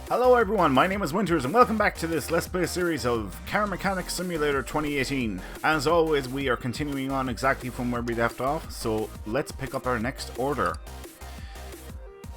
Hello everyone, my name is Winters and welcome back to this Let's Play series of Car Mechanic Simulator 2018. As always, we are continuing on exactly from where we left off, so let's pick up our next order.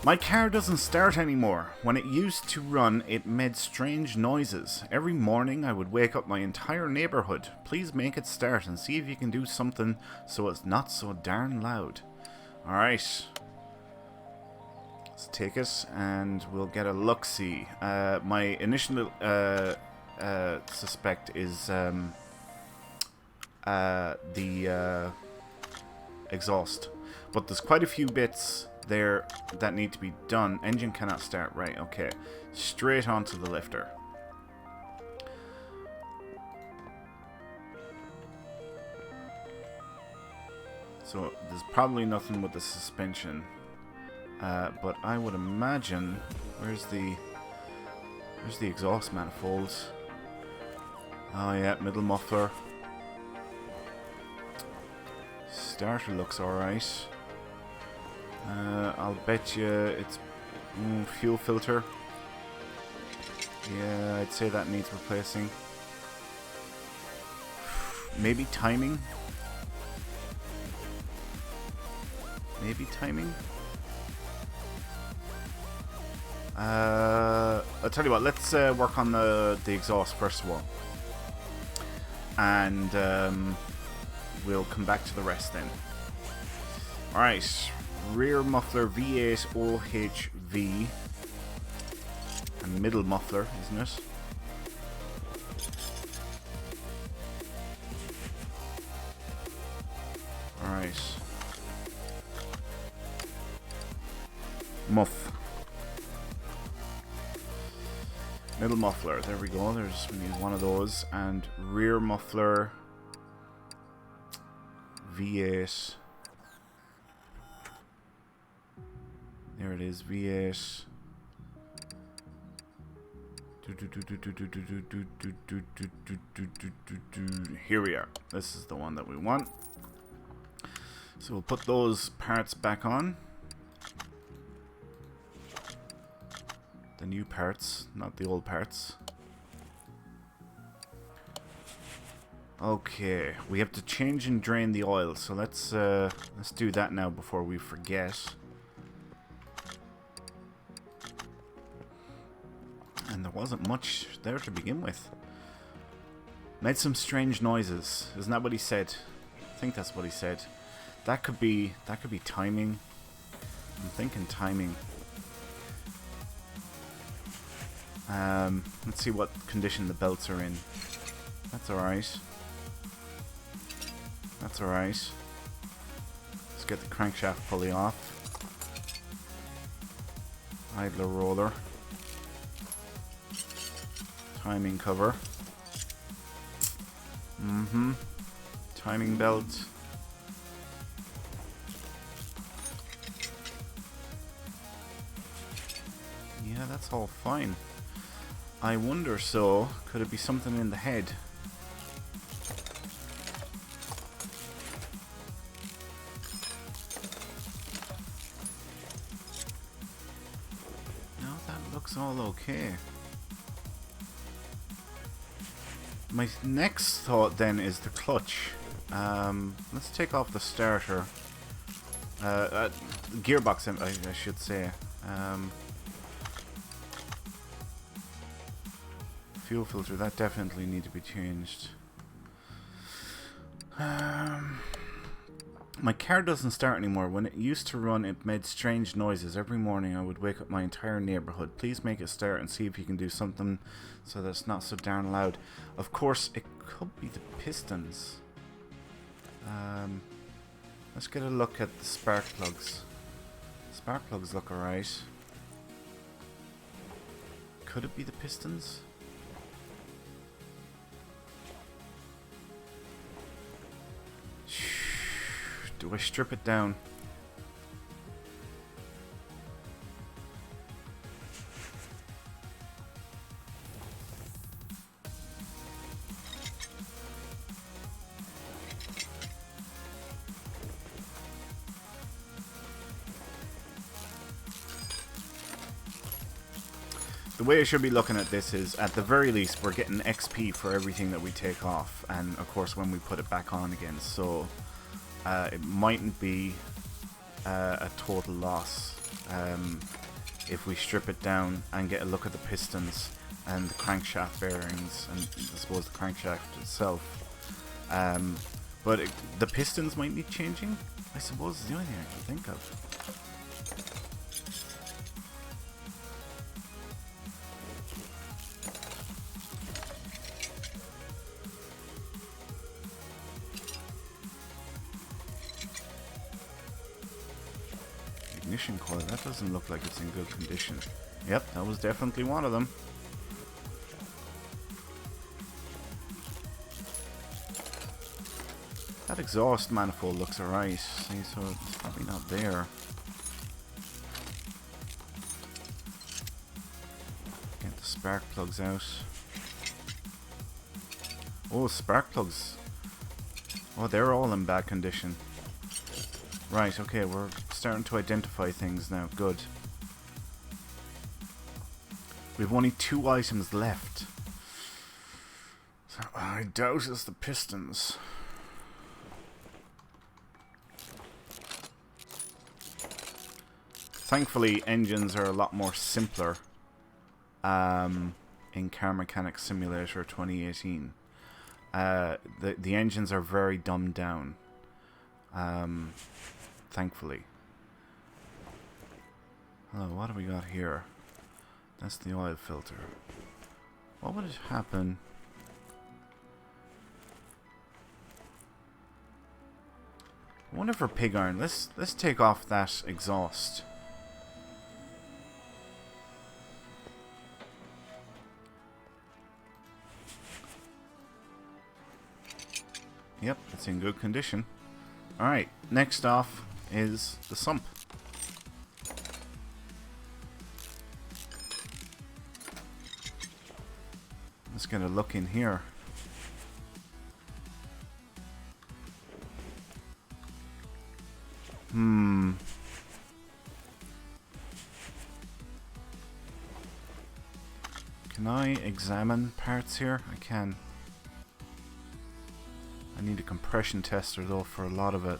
My car doesn't start anymore. When it used to run, it made strange noises. Every morning I would wake up my entire neighborhood. Please make it start and see if you can do something so it's not so darn loud. Alright. Let's take it and we'll get a look-see. My initial suspect is the exhaust. But there's quite a few bits there that need to be done. Engine cannot start. Right, okay. Straight onto the lifter. So there's probably nothing with the suspension. But I would imagine, where's the exhaust manifold? Oh yeah, middle muffler. Starter looks alright. I'll bet you it's fuel filter. Yeah, I'd say that needs replacing. Maybe timing? Maybe timing? I'll tell you what, let's work on the exhaust first of all. And we'll come back to the rest then. Alright, rear muffler V8 OHV. And middle muffler, isn't it? Alright. Muff. Middle muffler, there we go, we need one of those. And rear muffler V8. There it is, V8. Here we are. This is the one that we want. So we'll put those parts back on. The new parts, not the old parts. Okay, we have to change and drain the oil, so let's do that now before we forget. And there wasn't much there to begin with. Made some strange noises. Isn't that what he said? I think that's what he said. That could be timing. I'm thinking timing. Let's see what condition the belts are in. That's alright. That's alright. Let's get the crankshaft pulley off. Idler roller. Timing cover. Timing belt. Yeah, that's all fine. I wonder, so, could it be something in the head? No, that looks all okay. My next thought then is the clutch. Let's take off the starter. Gearbox, I should say. Fuel filter, that definitely needs to be changed. My car doesn't start anymore. When it used to run, it made strange noises. Every morning I would wake up my entire neighborhood. Please make it start and see if you can do something so that it's not so darn loud. Of course, it could be the pistons. Let's get a look at the spark plugs. Spark plugs look alright. Could it be the pistons? Do I strip it down? the way I should be looking at this is, at the very least, we're getting XP for everything that we take off, and of course when we put it back on again, so it mightn't be a total loss if we strip it down and get a look at the pistons and the crankshaft bearings, and I suppose the crankshaft itself. But the pistons might need changing, I suppose, is the only thing I can think of. Ignition coil, that doesn't look like it's in good condition. Yep, that was definitely one of them. That exhaust manifold looks alright, see, so it's probably not there. Get the spark plugs out. Oh, spark plugs. Oh, they're all in bad condition. Right, okay, we're starting to identify things now. Good. We've only 2 items left. So I doubt it's the pistons. Thankfully, engines are a lot more simpler in Car Mechanics Simulator 2018. The engines are very dumbed down. Thankfully. Oh, what do we got here? That's the oil filter. What would happen? I wonder for pig iron. Let's take off that exhaust. Yep, it's in good condition. Alright, next off is the sump. Let's get a look in here. Can I examine parts here? I can. I need a compression tester though for a lot of it.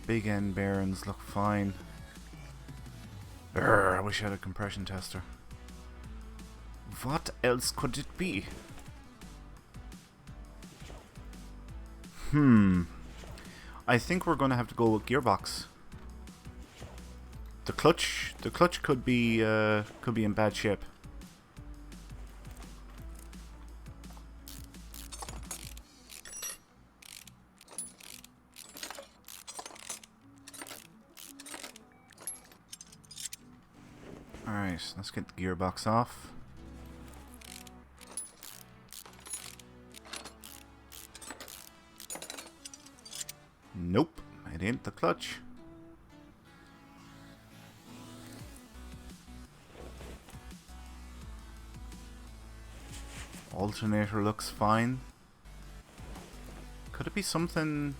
Big end bearings look fine. Urgh, I wish I had a compression tester. What else could it be? I think we're going to have to go with gearbox. The clutch could be in bad shape. Alright, let's get the gearbox off. Nope, it ain't the clutch. Alternator looks fine. Could it be something...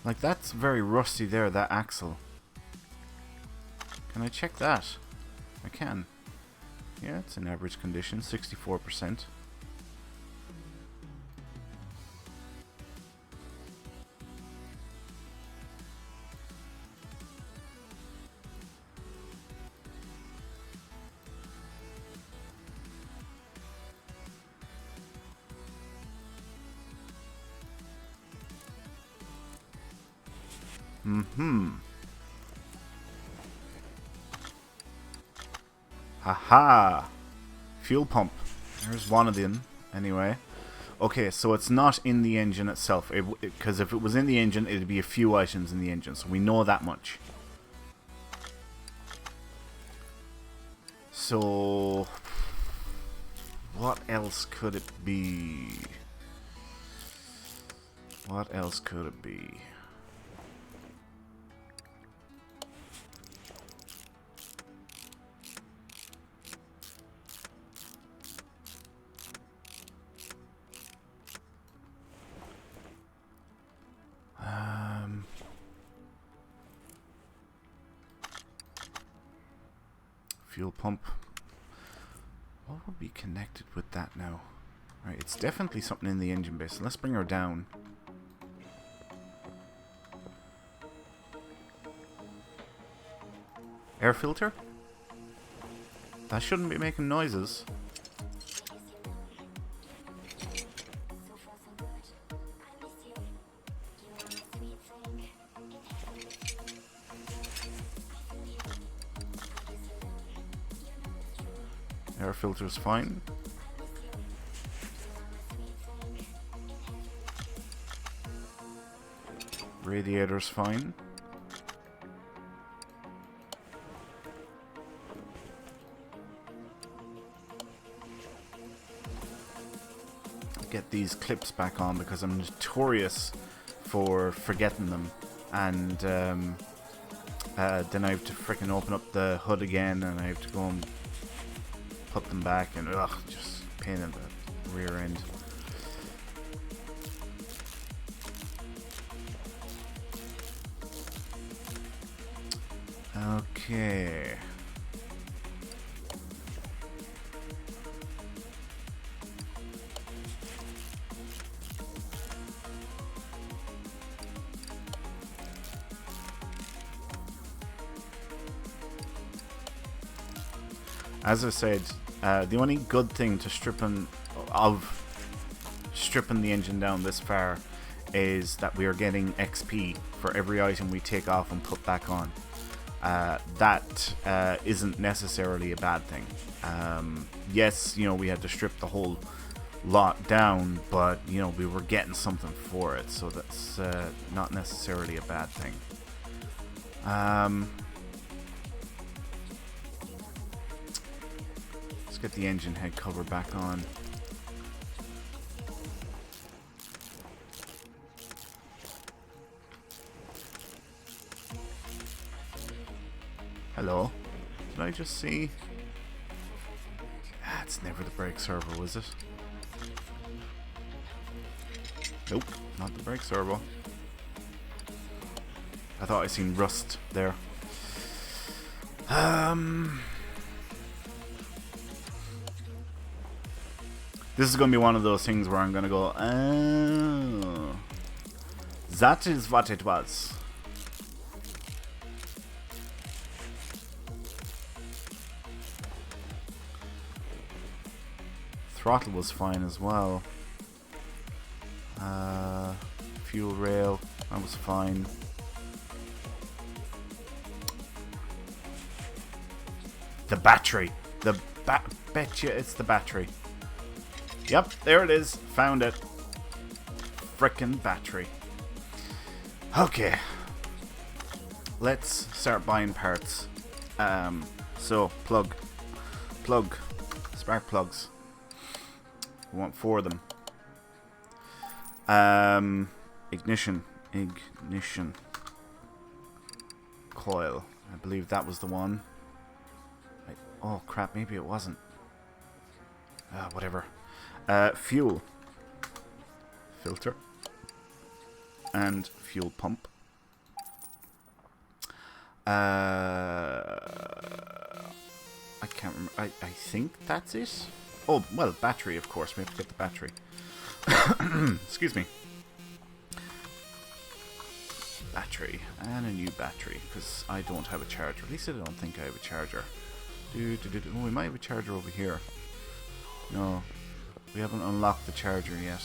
like, that's very rusty there, that axle. Can I check that? I can. Yeah, it's in average condition, 64%. Haha! Fuel pump. There's one of them, anyway. Okay, so it's not in the engine itself. Because if it was in the engine, it'd be a few items in the engine. So we know that much. So... what else could it be? What else could it be? Fuel pump. What would be connected with that now? Right, it's definitely something in the engine bay, so let's bring her down. Air filter? That shouldn't be making noises. Air filter's fine. Radiator's fine. Get these clips back on because I'm notorious for forgetting them, and then I have to freaking open up the hood again, and I have to go and put them back, and ugh, just pain in the rear end. Okay. As I said, the only good thing to stripping the engine down this far is that we are getting XP for every item we take off and put back on. That isn't necessarily a bad thing. Yes, you know, we had to strip the whole lot down, but you know, we were getting something for it, so that's not necessarily a bad thing. Let's get the engine head cover back on. Hello? Did I just see? Ah, it's never the brake servo, was it? Nope, not the brake servo. I thought I seen rust there. This is going to be one of those things where I'm going to go, oh, that is what it was. Throttle was fine as well. Fuel rail, that was fine. The battery. Bet you it's the battery. Yep, there it is. Found it. Frickin' battery. Okay. Let's start buying parts. So, plug. Spark plugs. We want 4 of them. Ignition. Coil. I believe that was the one. Oh crap, maybe it wasn't. Whatever. Fuel. Filter. And fuel pump. I can't remember. I think that's it. Oh, well, battery, of course. We have to get the battery. Excuse me. Battery. And a new battery, because I don't have a charger. At least I don't think I have a charger. Oh, we might have a charger over here. No, we haven't unlocked the charger yet.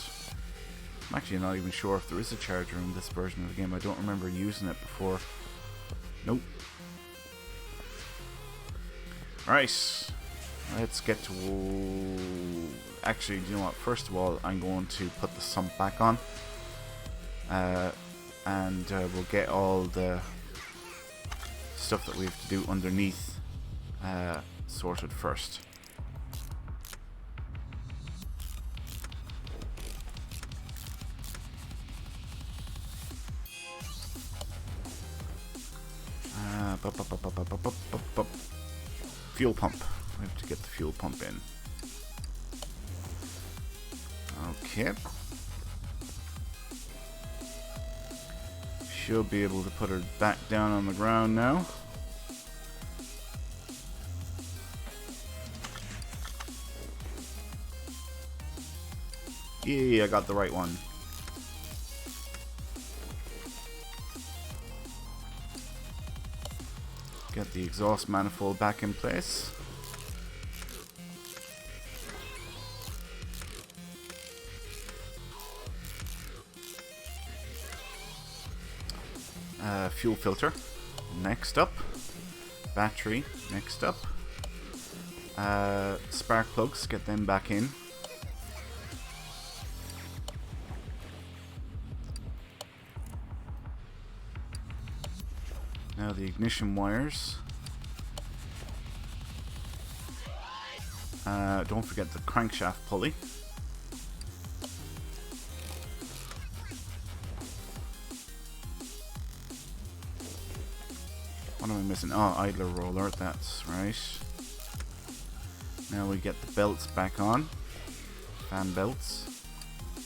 I'm actually not even sure if there is a charger in this version of the game. I don't remember using it before. Nope. Right. Let's get to... Actually, you know what? First of all, I'm going to put the sump back on. And we'll get all the stuff that we have to do underneath sorted first. Fuel pump. We have to get the fuel pump in. Okay. Should be able to put her back down on the ground now. Yeah, I got the right one. Get the exhaust manifold back in place. Fuel filter. Next up. Battery. Next up. Spark plugs. Get them back in. Now the ignition wires. Don't forget the crankshaft pulley. What am I missing? Oh, idler roller, that's right. Now we get the belts back on. Fan belts.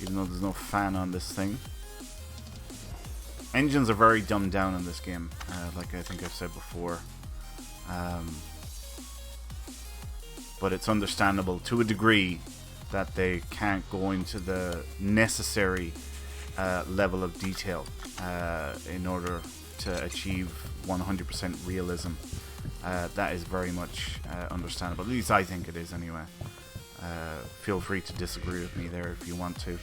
Even though there's no fan on this thing. Engines are very dumbed down in this game, like I think I've said before. But it's understandable to a degree that they can't go into the necessary level of detail in order to achieve 100% realism. That is very much understandable. At least I think it is anyway. Feel free to disagree with me there if you want to.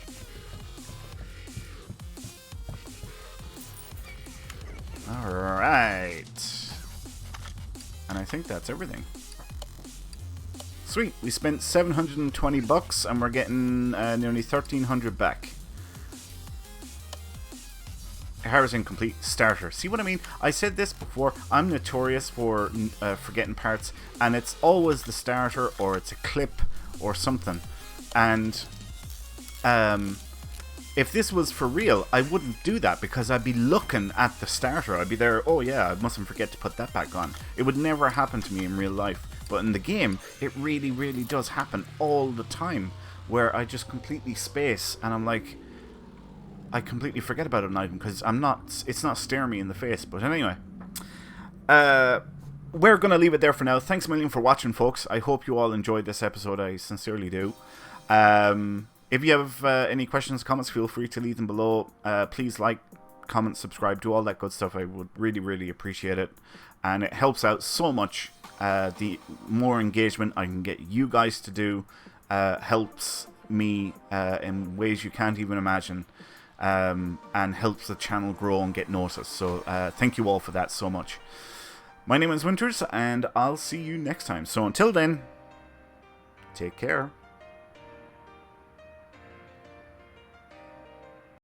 Alright. And I think that's everything. Sweet, we spent 720 bucks and we're getting nearly 1300 back. Harris incomplete. Starter. See what I mean? I said this before. I'm notorious for forgetting parts, and it's always the starter or it's a clip or something. And if this was for real, I wouldn't do that because I'd be looking at the starter. I'd be there, oh yeah, I mustn't forget to put that back on. It would never happen to me in real life. But in the game, it really, really does happen all the time, where I just completely space and I'm like, I completely forget about an item because it's not staring me in the face. But anyway, we're going to leave it there for now. Thanks a million for watching, folks. I hope you all enjoyed this episode. I sincerely do. If you have any questions, comments, feel free to leave them below. Please like, comment, subscribe, do all that good stuff. I would really, really appreciate it. And it helps out so much. The more engagement I can get you guys to do helps me in ways you can't even imagine. And helps the channel grow and get noticed. So thank you all for that so much. My name is Winters, and I'll see you next time. So until then, take care.